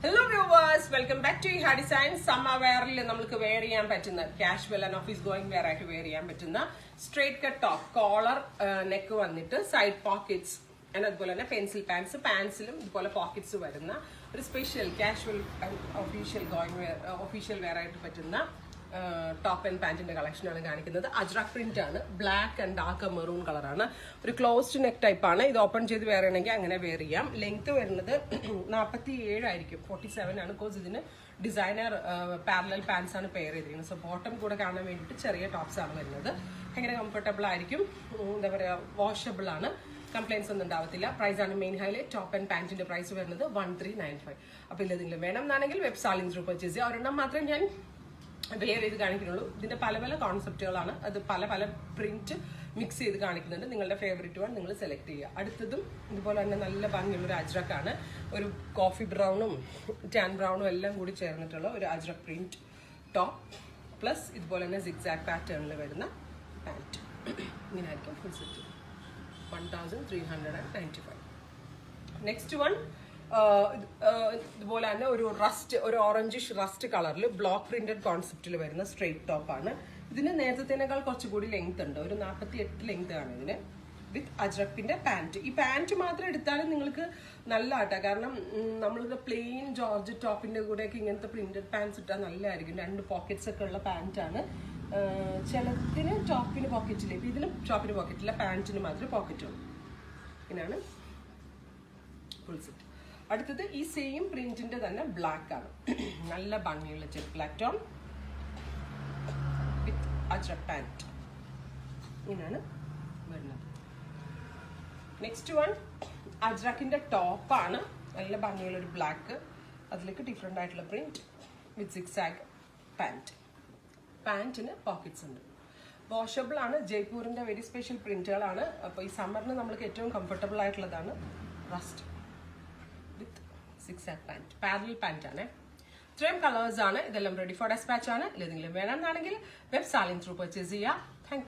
Hello viewers, welcome back to Iha Designs. Summer wear നമുക്ക് wear ചെയ്യാൻ പറ്റുന്ന casual and office going wear ആയിട്ട് wear ചെയ്യാൻ പറ്റുന്ന straight cut top, collar, neck വന്നിട്ട് side pockets and അതുപോലെ തന്നെ പെൻസിൽ പാൻസ് പാൻസിലും ഇതുപോലെ പോക്കറ്റ്സ് വരുന്ന ഒരു special casual official going wear official wear ആയിട്ട് പറ്റുന്ന ടോപ്പ് ആൻഡ് പാന്റിന്റെ കളക്ഷനാണ് കാണിക്കുന്നത്. അജ്രക് പ്രിന്റ് ആണ്, ബ്ലാക്ക് ആൻഡ് ഡാർക്ക് മെറൂൺ കളറാണ്. ഒരു ക്ലോസ്ഡ് നെക്ക് ടൈപ്പ് ആണ്. ഇത് ഓപ്പൺ ചെയ്ത് വെയർ ചെയ്യണമെങ്കിൽ അങ്ങനെ വെയർ ചെയ്യാം. ലെങ്ത് വരുന്നത് 47 ആയിരിക്കും, 47 ആണ്. ബിക്കോസ് ഇതിന് ഡിസൈനർ പാരലൽ പാൻസ് ആണ് പെയർ ചെയ്തിരിക്കുന്നത്. സോ ബോട്ടം കൂടെ കാണാൻ വേണ്ടിയിട്ട് ചെറിയ ടോപ്സ് ആണ് വരുന്നത്. ഭയങ്കര കംഫർട്ടബിൾ ആയിരിക്കും, എന്താ പറയുക, വാഷബിൾ ആണ്, കംപ്ലൈൻസ് ഒന്നും ഉണ്ടാവത്തില്ല. പ്രൈസ് ആണ് മെയിൻ ഹൈലൈറ്റ്. ടോപ്പ് ആൻഡ് പാന്റിന്റെ പ്രൈസ് വരുന്നത് 1395. അപ്പോൾ ഇല്ലെങ്കിലും വേണം എന്നാണെങ്കിൽ വെബ് സാലിംഗ് ത്രൂ പർച്ചേസ് ചെയ്യുക. ഒരെണ്ണം മാത്രമേ ഞാൻ വെയർ ചെയ്ത് കാണിക്കുന്നുള്ളൂ. ഇതിന്റെ പല പല കോൺസെപ്റ്റുകളാണ്, അത് പല പല പ്രിന്റ് മിക്സ് ചെയ്ത് കാണിക്കുന്നുണ്ട്. നിങ്ങളുടെ ഫേവറേറ്റ് വൺ നിങ്ങൾ സെലക്ട് ചെയ്യുക. അടുത്തതും ഇതുപോലെ തന്നെ നല്ല ഭംഗിയുള്ള ഒരു അജ്രക്കാണ്. ഒരു കോഫി ബ്രൗണും ടാൻ ബ്രൗണും എല്ലാം കൂടി ചേർന്നിട്ടുള്ള ഒരു അജ്രക് പ്രിന്റ് ടോപ്പ് പ്ലസ് ഇതുപോലെ തന്നെ സിഗ്സാഗ് പാറ്റേണിൽ വരുന്ന പാൻറ്റ്. ഇങ്ങനെയായിരിക്കും ഫുൾ സെറ്റ്. 1395. നെക്സ്റ്റ് വൺ ഇതുപോലെ തന്നെ ഒരു ഓറഞ്ചിഷ് റസ്റ്റ് കളറിൽ ബ്ലോക്ക് പ്രിന്റഡ് കോൺസെപ്റ്റിൽ വരുന്ന സ്ട്രെയിറ്റ് ടോപ്പ് ആണ്. ഇതിന് നേരത്തേക്കാൾ കുറച്ചുകൂടി ലെങ്ത് ഉണ്ട്, ഒരു 48 ലെങ്ത് ആണ് ഇതിന്, വിത്ത് അജ്രക്കിന്റെ പാൻറ്. ഈ പാൻറ് മാത്രം എടുത്താലും നിങ്ങൾക്ക് നല്ല ആട്ടാ. കാരണം നമ്മളിത് പ്ലെയിൻ ജോർജ് ടോപ്പിന്റെ കൂടെയൊക്കെ ഇങ്ങനത്തെ പ്രിന്റഡ് പാൻസ് ഇട്ടാൽ നല്ലതായിരിക്കും. 2 പോക്കറ്റ്സ് ഒക്കെ ഉള്ള പാൻറ്റാണ്. ചിലത്തിന് ടോപ്പിന് പോക്കറ്റില്ല, ഇപ്പം ഇതിന് ടോപ്പിന് പോക്കറ്റില്ല, പാൻറ്റിന് മാത്രമേ പോക്കറ്റുള്ളൂ. ഇങ്ങനെയാണ് ഫുൾ സെറ്റ്. അടുത്തത് ഈ സെയിം പ്രിന്റിന്റെ തന്നെ ബ്ലാക്ക് ആണ്. നല്ല ഭംഗിയുള്ള ജെറ്റ് ബ്ലാക്ക് ടോൺ വിത്ത് അജ്രക് പാൻറ്. ഇങ്ങനെയാണ് വരുന്നത്. നെക്സ്റ്റ് വൺ അജ്രക്കിന്റെ ടോപ്പാണ്. നല്ല ഭംഗിയുള്ള ഒരു ബ്ലാക്ക്, അതിലേക്ക് ഡിഫറെന്റ് ആയിട്ടുള്ള പ്രിന്റ് വിത്ത് സിക്സാഗ് പാൻറ്. പാൻറ്റിന് പോക്കറ്റ്സ് ഉണ്ട്. വാഷബിൾ ആണ്. ജയ്പൂരിന്റെ വെരി സ്പെഷ്യൽ പ്രിന്റുകളാണ്. അപ്പോൾ ഈ സമ്മറിന് നമ്മൾക്ക് ഏറ്റവും കംഫർട്ടബിൾ ആയിട്ടുള്ളതാണ് rust with zigzag pant. Parallel pant ആണ്. ഇത്രയും കളേഴ്സ് ആണ്. ഇതെല്ലാം റെഡി ഫോർ ഡെസ്പാച്ച് ആണ്. ഏതെങ്കിലും വേണമെന്നാണെങ്കിൽ വെബ് സാലിംഗ് ത്രൂ പർച്ചേസ് ചെയ്യുക. താങ്ക്